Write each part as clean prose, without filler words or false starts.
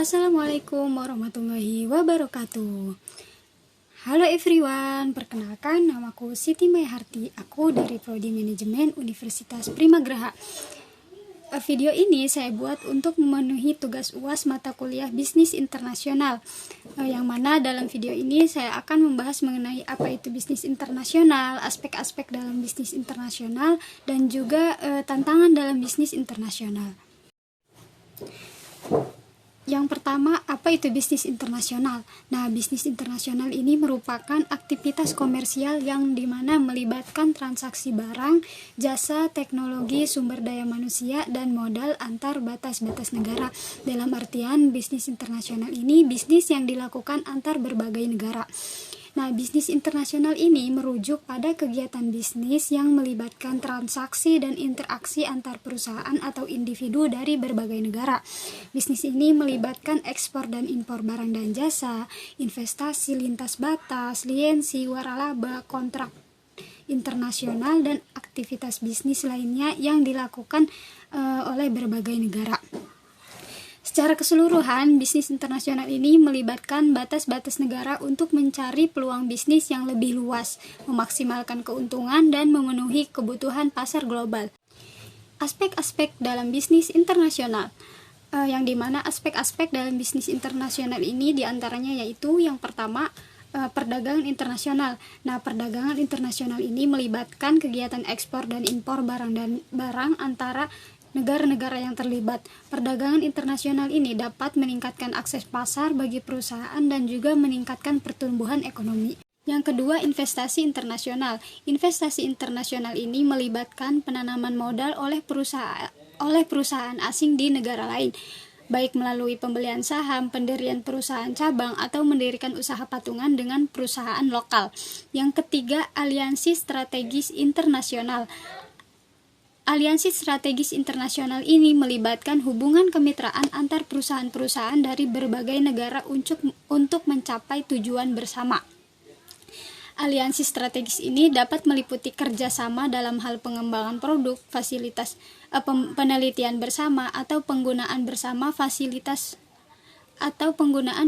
Assalamualaikum warahmatullahi wabarakatuh. Halo everyone, perkenalkan namaku Siti Mayharti. Aku dari Prodi Manajemen Universitas Primagraha. Video ini saya buat untuk memenuhi tugas UAS mata kuliah Bisnis Internasional. Yang mana dalam video ini saya akan membahas mengenai apa itu bisnis internasional, aspek-aspek dalam bisnis internasional, dan juga tantangan dalam bisnis internasional. Yang pertama, apa itu bisnis internasional? Nah, bisnis internasional ini merupakan aktivitas komersial yang dimana melibatkan transaksi barang, jasa, teknologi, sumber daya manusia, dan modal antar batas-batas negara. Dalam artian, bisnis internasional ini bisnis yang dilakukan antar berbagai negara. Nah, bisnis internasional ini merujuk pada kegiatan bisnis yang melibatkan transaksi dan interaksi antar perusahaan atau individu dari berbagai negara. Bisnis ini melibatkan ekspor dan impor barang dan jasa, investasi lintas batas, lisensi, waralaba, kontrak internasional, dan aktivitas bisnis lainnya yang dilakukan oleh berbagai negara. Secara keseluruhan, bisnis internasional ini melibatkan batas-batas negara untuk mencari peluang bisnis yang lebih luas, memaksimalkan keuntungan, dan memenuhi kebutuhan pasar global. Aspek-aspek dalam bisnis internasional, yang dimana aspek-aspek dalam bisnis internasional ini diantaranya yaitu yang pertama, perdagangan internasional. Nah, perdagangan internasional ini melibatkan kegiatan ekspor dan impor barang antara negara-negara yang terlibat. Perdagangan internasional ini dapat meningkatkan akses pasar bagi perusahaan dan juga meningkatkan pertumbuhan ekonomi. Yang kedua, investasi internasional. Investasi internasional ini melibatkan penanaman modal oleh perusahaan asing di negara lain, baik melalui pembelian saham, pendirian perusahaan cabang, atau mendirikan usaha patungan dengan perusahaan lokal. Yang ketiga, aliansi strategis internasional. Aliansi strategis internasional ini melibatkan hubungan kemitraan antar perusahaan-perusahaan dari berbagai negara untuk mencapai tujuan bersama. Aliansi strategis ini dapat meliputi kerjasama dalam hal pengembangan produk, fasilitas penelitian bersama, atau penggunaan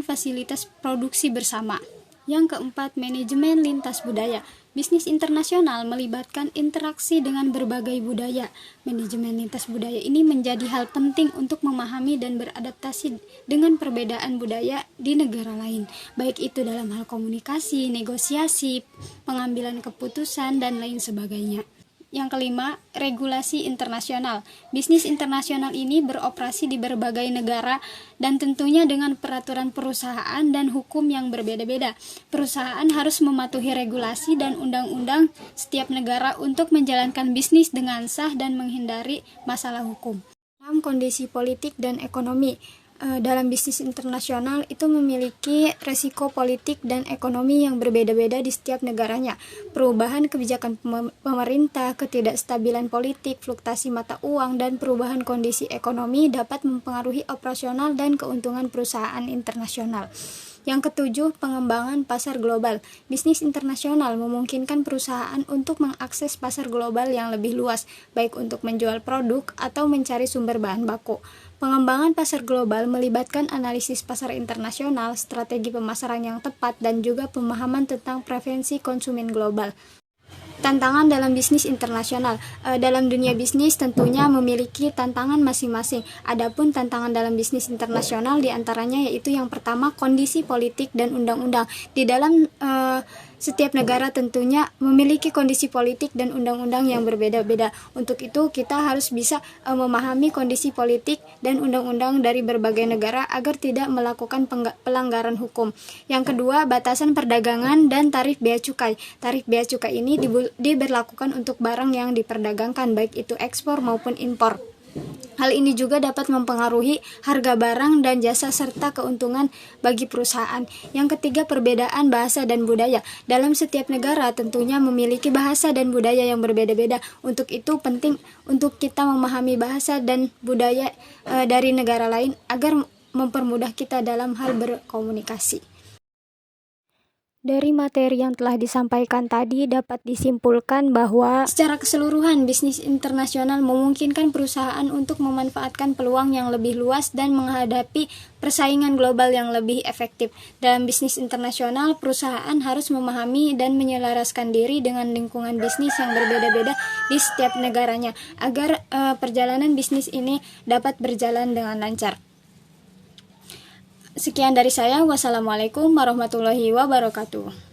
fasilitas produksi bersama. Yang keempat, manajemen lintas budaya. Bisnis internasional melibatkan interaksi dengan berbagai budaya. Manajemen lintas budaya ini menjadi hal penting untuk memahami dan beradaptasi dengan perbedaan budaya di negara lain, baik itu dalam hal komunikasi, negosiasi, pengambilan keputusan, dan lain sebagainya. Yang kelima, regulasi internasional. Bisnis internasional ini beroperasi di berbagai negara dan tentunya dengan peraturan perusahaan dan hukum yang berbeda-beda. Perusahaan harus mematuhi regulasi dan undang-undang setiap negara untuk menjalankan bisnis dengan sah dan menghindari masalah hukum. Dalam kondisi politik dan ekonomi, dalam bisnis internasional itu memiliki resiko politik dan ekonomi yang berbeda-beda di setiap negaranya. Perubahan kebijakan pemerintah, ketidakstabilan politik, fluktuasi mata uang, dan perubahan kondisi ekonomi dapat mempengaruhi operasional dan keuntungan perusahaan internasional. Yang ketujuh, pengembangan pasar global. Bisnis internasional memungkinkan perusahaan untuk mengakses pasar global yang lebih luas, baik untuk menjual produk atau mencari sumber bahan baku. Pengembangan pasar global melibatkan analisis pasar internasional, strategi pemasaran yang tepat, dan juga pemahaman tentang preferensi konsumen global. Tantangan dalam bisnis internasional. Dalam dunia bisnis tentunya memiliki tantangan masing-masing. Adapun tantangan dalam bisnis internasional diantaranya yaitu yang pertama, kondisi politik dan undang-undang. Di dalam setiap negara tentunya memiliki kondisi politik dan undang-undang yang berbeda-beda. Untuk itu kita harus bisa memahami kondisi politik dan undang-undang dari berbagai negara agar tidak melakukan pelanggaran hukum. Yang kedua, batasan perdagangan dan tarif bea cukai. Tarif bea cukai ini diberlakukan untuk barang yang diperdagangkan, baik itu ekspor maupun impor. Hal ini juga dapat mempengaruhi harga barang dan jasa serta keuntungan bagi perusahaan. Yang ketiga, perbedaan bahasa dan budaya. Dalam setiap negara tentunya memiliki bahasa dan budaya yang berbeda-beda. Untuk itu penting untuk kita memahami bahasa dan budaya dari negara lain agar mempermudah kita dalam hal berkomunikasi. Dari materi yang telah disampaikan tadi dapat disimpulkan bahwa secara keseluruhan bisnis internasional memungkinkan perusahaan untuk memanfaatkan peluang yang lebih luas dan menghadapi persaingan global yang lebih efektif. Dalam bisnis internasional, perusahaan harus memahami dan menyelaraskan diri dengan lingkungan bisnis yang berbeda-beda di setiap negaranya agar perjalanan bisnis ini dapat berjalan dengan lancar. Sekian dari saya. Wassalamualaikum warahmatullahi wabarakatuh.